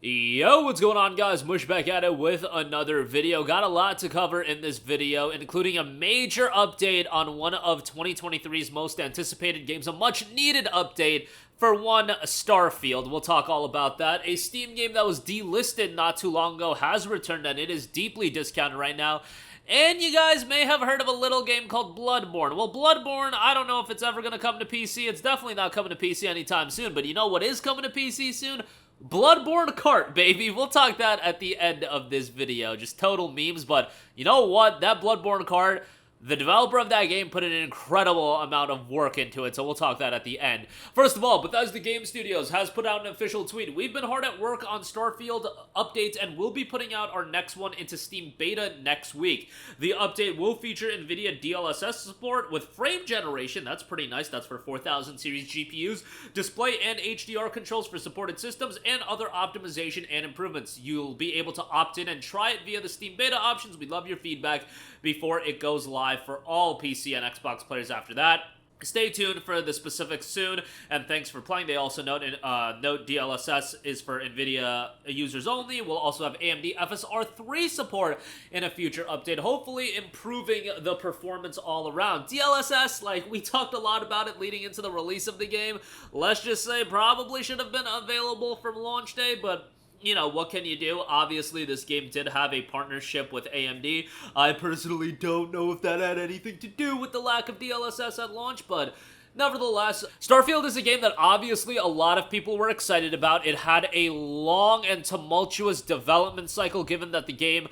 Yo, what's going on, guys? Mush back at it with another video. Got a lot to cover in this video, including a major update on one of 2023's most anticipated games, a much-needed update for one, Starfield. We'll talk all about that. A Steam game that was delisted not too long ago has returned, and it is deeply discounted right now. And you guys may have heard of a little game called Bloodborne. Well, Bloodborne, I don't know if it's ever going to come to PC. It's definitely not coming to PC anytime soon, but you know what is coming to PC soon? Bloodborne Kart, baby. We'll talk that at the end of this video. Just total memes, but you know what? That Bloodborne Kart, the developer of that game put an incredible amount of work into it, so we'll talk that at the end. First of all, Bethesda Game Studios has put out an official tweet. We've been hard at work on Starfield updates, and we'll be putting out our next one into Steam Beta next week. The update will feature NVIDIA DLSS support with frame generation. That's pretty nice. That's for 4000 series GPUs, display and HDR controls for supported systems, and other optimization and improvements. You'll be able to opt in and try it via the Steam Beta options. We love your feedback before it goes live for all PC and Xbox players after that. Stay tuned for the specifics soon, and thanks for playing. They also note DLSS is for NVIDIA users only. We'll also have AMD FSR 3 support in a future update, hopefully improving the performance all around. DLSS, like, we talked a lot about it leading into the release of the game. Let's just say probably should have been available from launch day, but you know, what can you do? Obviously, this game did have a partnership with AMD. I personally don't know if that had anything to do with the lack of DLSS at launch, but nevertheless, Starfield is a game that obviously a lot of people were excited about. It had a long and tumultuous development cycle, given that the game,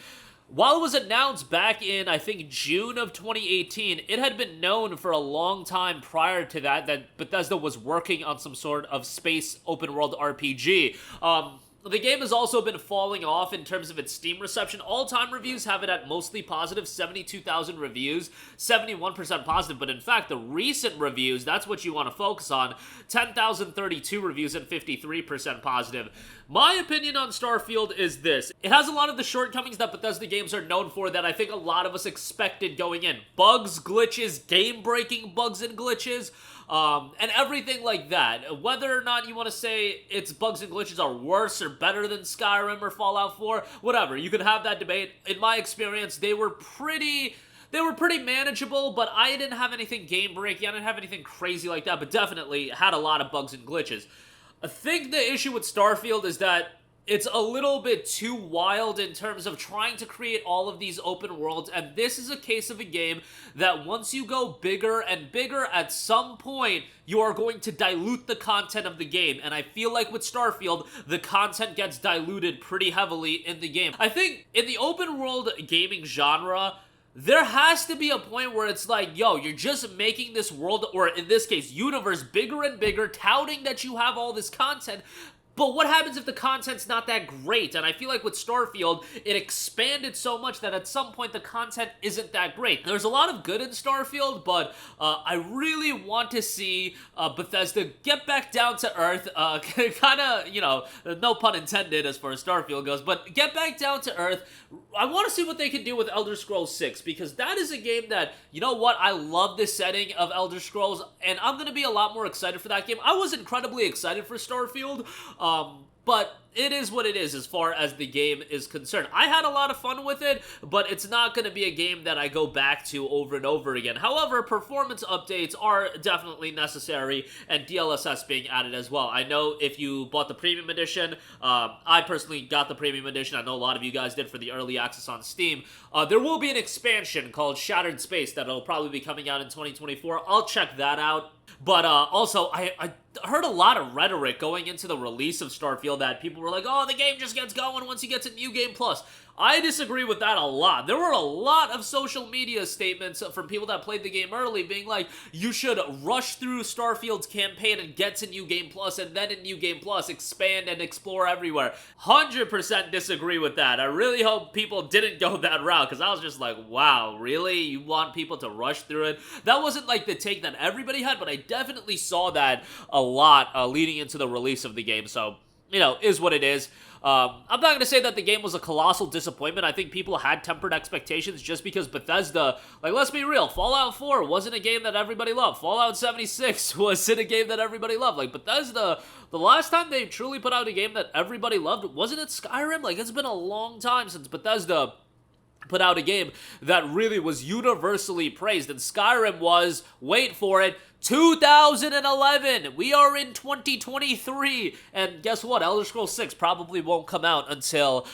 while it was announced back in, I think, June of 2018, it had been known for a long time prior to that Bethesda was working on some sort of space open-world RPG. The game has also been falling off in terms of its Steam reception. All-time reviews have it at mostly positive, 72,000 reviews, 71% positive, but in fact, the recent reviews, that's what you want to focus on, 10,032 reviews and 53% positive. My opinion on Starfield is this. It has a lot of the shortcomings that Bethesda games are known for that I think a lot of us expected going in. Bugs, glitches, game-breaking bugs and glitches, and everything like that. Whether or not you want to say its bugs and glitches are worse or better than Skyrim or Fallout 4, whatever, you can have that debate. In my experience, they were pretty manageable, but I didn't have anything game-breaking, I didn't have anything crazy like that, but definitely had a lot of bugs and glitches. I think the issue with Starfield is that it's a little bit too wild in terms of trying to create all of these open worlds, and this is a case of a game that once you go bigger and bigger, at some point, you are going to dilute the content of the game, and I feel like with Starfield, the content gets diluted pretty heavily in the game. I think in the open world gaming genre, there has to be a point where it's like, yo, you're just making this world, or in this case, universe, bigger and bigger, touting that you have all this content. But what happens if the content's not that great? And I feel like with Starfield, it expanded so much that at some point the content isn't that great. There's a lot of good in Starfield, but I really want to see Bethesda get back down to earth, kind of, you know, no pun intended as far as Starfield goes, but get back down to earth. I want to see what they can do with Elder Scrolls 6, because that is a game that, you know what, I love the setting of Elder Scrolls, and I'm going to be a lot more excited for that game. I was incredibly excited for Starfield, but it is what it is as far as the game is concerned. I had a lot of fun with it, but it's not going to be a game that I go back to over and over again. However, performance updates are definitely necessary, and DLSS being added as well. I know if you bought the Premium Edition, I personally got the Premium Edition. I know a lot of you guys did for the Early Access on Steam. There will be an expansion called Shattered Space that'll probably be coming out in 2024. I'll check that out. But also, I heard a lot of rhetoric going into the release of Starfield that people were like, oh, the game just gets going once you get to New Game Plus. I disagree with that a lot. There were a lot of social media statements from people that played the game early being like, you should rush through Starfield's campaign and get to New Game Plus, and then in New Game Plus, expand and explore everywhere. 100% disagree with that. I really hope people didn't go that route, because I was just like, wow, really? You want people to rush through it? That wasn't like the take that everybody had, but I definitely saw that a lot leading into the release of the game, so is what it is. I'm not going to say that the game was a colossal disappointment. I think people had tempered expectations just because Bethesda, like, let's be real, Fallout 4 wasn't a game that everybody loved. Fallout 76 wasn't a game that everybody loved. Like, Bethesda, the last time they truly put out a game that everybody loved, wasn't it Skyrim? Like, it's been a long time since Bethesda put out a game that really was universally praised, and Skyrim was, wait for it, 2011. We are in 2023, and guess what? Elder Scrolls 6 probably won't come out until,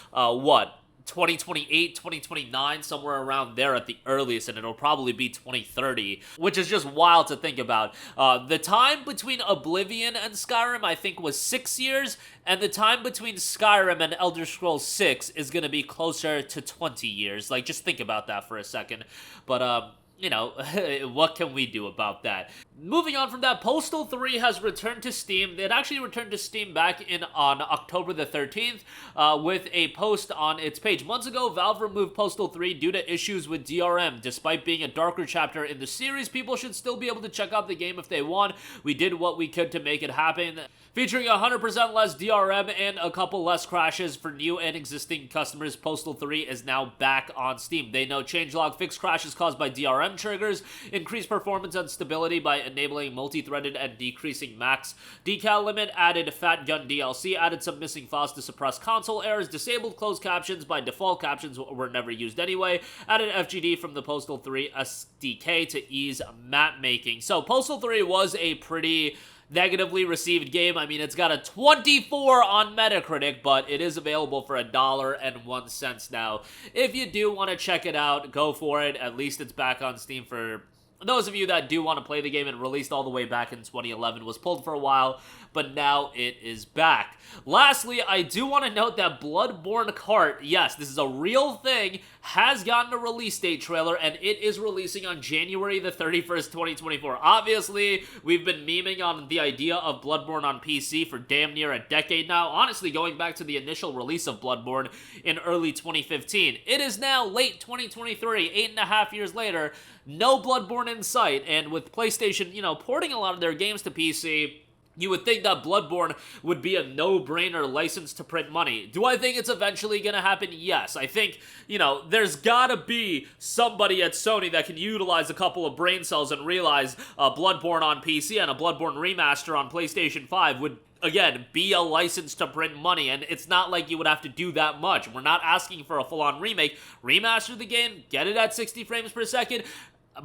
2028, 2029, somewhere around there at the earliest, and it'll probably be 2030, which is just wild to think about. The time between Oblivion and Skyrim, I think, was 6 years, and the time between Skyrim and Elder Scrolls 6 is going to be closer to 20 years. Like, just think about that for a second. But, what can we do about that? Moving on from that, Postal 3 has returned to Steam. It actually returned to Steam back on October the 13th with a post on its page. Months ago, Valve removed Postal 3 due to issues with DRM. Despite being a darker chapter in the series, people should still be able to check out the game if they want. We did what we could to make it happen. Featuring 100% less DRM and a couple less crashes for new and existing customers, Postal 3 is now back on Steam. They know changelog fixed crashes caused by DRM triggers, increased performance and stability by enabling multi-threaded and decreasing max decal limit, added Fat Gun DLC, added some missing files to suppress console errors, disabled closed captions by default, captions were never used anyway, added FGD from the Postal 3 SDK to ease map making. So Postal 3 was a pretty negatively received game. I mean, it's got a 24 on Metacritic, but it is available for $1.01 now. If you do want to check it out, go for it. At least it's back on Steam for those of you that do want to play the game. It released all the way back in 2011, was pulled for a while, but now it is back. Lastly, I do want to note that Bloodborne Kart, yes, this is a real thing, has gotten a release date trailer, and it is releasing on January the 31st, 2024. Obviously, we've been memeing on the idea of Bloodborne on PC for damn near a decade now, honestly going back to the initial release of Bloodborne in early 2015. It is now late 2023, 8.5 years later, no Bloodborne in sight, and with PlayStation, porting a lot of their games to PC, you would think that Bloodborne would be a no-brainer license to print money. Do I think it's eventually gonna happen? Yes. I think, there's gotta be somebody at Sony that can utilize a couple of brain cells and realize Bloodborne on PC and a Bloodborne remaster on PlayStation 5 would, again, be a license to print money, and it's not like you would have to do that much. We're not asking for a full-on remake. Remaster the game, get it at 60 frames per second,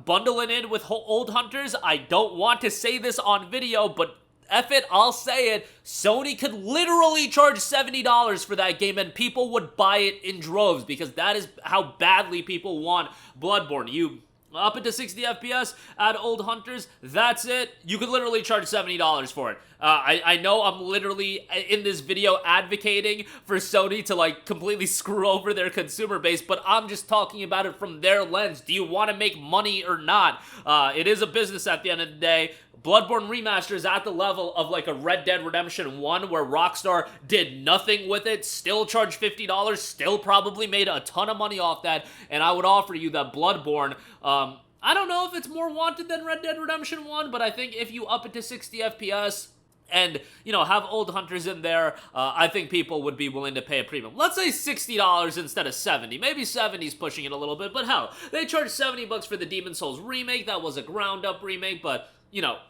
bundle it in with old hunters. I don't want to say this on video, but F it, I'll say it. Sony could literally charge $70 for that game and people would buy it in droves because that is how badly people want Bloodborne. You up it to 60 FPS, add old hunters, that's it. You could literally charge $70 for it. I know I'm literally in this video advocating for Sony to completely screw over their consumer base, but I'm just talking about it from their lens. Do you want to make money or not? It is a business at the end of the day. Bloodborne Remaster is at the level of a Red Dead Redemption 1 where Rockstar did nothing with it, still charged $50, still probably made a ton of money off that, and I would offer you that Bloodborne, I don't know if it's more wanted than Red Dead Redemption 1, but I think if you up it to 60 FPS, and, have old hunters in there, I think people would be willing to pay a premium. Let's say $60 instead of $70. Maybe $70's pushing it a little bit, but hell, they charged $70 for the Demon's Souls remake. That was a ground-up remake, but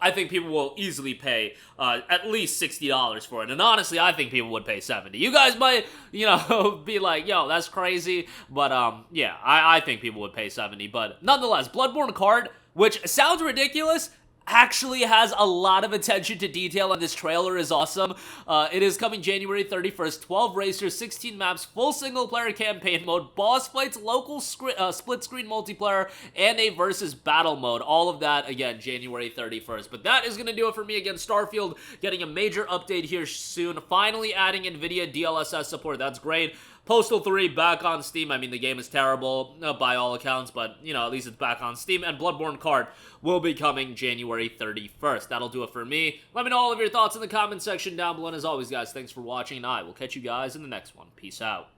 I think people will easily pay at least $60 for it. And honestly, I think people would pay $70. You guys might, be like, yo, that's crazy. But, yeah, I think people would pay $70. But nonetheless, Bloodborne Kart, which sounds ridiculous, actually has a lot of attention to detail, and this trailer is awesome. It is coming January 31st, 12 racers, 16 maps, full single-player campaign mode, boss fights, local split-screen multiplayer, and a versus battle mode. All of that, again, January 31st. But that is going to do it for me. Again, Starfield getting a major update here soon, finally adding NVIDIA DLSS support. That's great. Postal 3 back on Steam. I mean, the game is terrible by all accounts, but, at least it's back on Steam. And Bloodborne Kart will be coming January 31st. That'll do it for me. Let me know all of your thoughts in the comment section down below. And as always, guys, thanks for watching, and I will catch you guys in the next one. Peace out.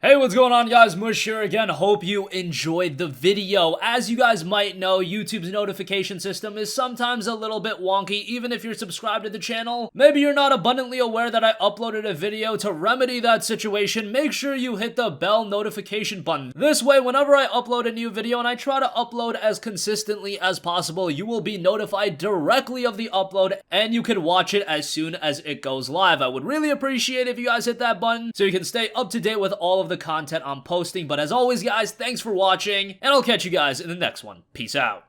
Hey, what's going on, guys? Mush here again. Hope you enjoyed the video. As you guys might know, YouTube's notification system is sometimes a little bit wonky, even if you're subscribed to the channel. Maybe you're not abundantly aware that I uploaded a video. To remedy that situation, make sure you hit the bell notification button. This way, whenever I upload a new video, and I try to upload as consistently as possible, you will be notified directly of the upload, and you can watch it as soon as it goes live. I would really appreciate it if you guys hit that button, so you can stay up to date with all of the content I'm posting. But as always, guys, thanks for watching, and I'll catch you guys in the next one. Peace out.